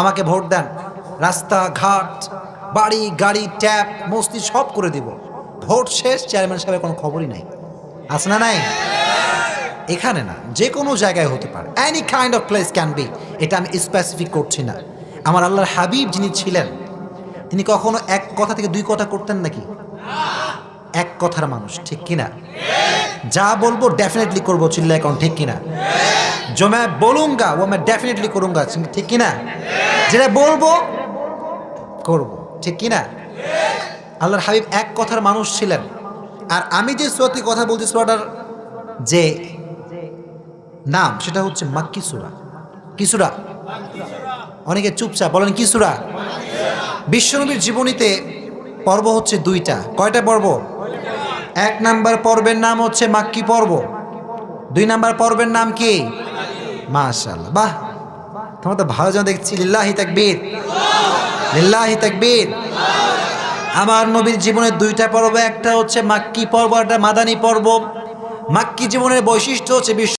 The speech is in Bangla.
আমাকে ভোট দেন, রাস্তাঘাট, বাড়ি গাড়ি, ট্যাপ, মসজিদ সব করে দিব। ভোট শেষ, চেয়ারম্যান সাহেবের কোনো খবরই নাই। আছে না নাই? এখানে না, যে কোনো জায়গায় হতে পারে, any kind of place can be. এটা আমি স্পেসিফিক করছি না। আমার আল্লাহর হাবিব যিনি ছিলেন, তিনি কখনো এক কথা থেকে দুই কথা করতেন নাকি? এক কথার মানুষ, ঠিক কিনা? যা বলবো ডেফিনেটলি করবো, চিল্লায় কারণ ঠিক কিনা? जो मैं बोलूंगा वो मैं डेफिनेटली करूंगा, ঠিক কিনা? যেটা বলবো করব, ঠিক কিনা? আল্লাহর হাবিব এক কথার মানুষ ছিলেন। আর আমি যে সূরাটি কথা বলছি, সূরাটার যে নাম সেটা হচ্ছে মাক্কি সূরা। কি সূরা? অনেকে চুপচাপ বলেন কি সূরা? বিশ্বনবীর জীবনীতে পর্ব হচ্ছে দুইটা। কয়টা পর্ব? এক নাম্বার পর্বের নাম হচ্ছে মাক্কি পর্ব, দুই নাম্বার পর্বের নাম কি? মাশাআল্লাহ, বাহ, তোমরা তো ভালো জন দেখছি। লিল্লাহি তাকবীর, লিল্লাহি তাকবীর। আমার নবীর জীবনের দুইটা পর্ব, একটা হচ্ছে মাক্কি পর্ব, একটা মাদানী পর্ব। মাক্কি জীবনের বৈশিষ্ট্য হচ্ছে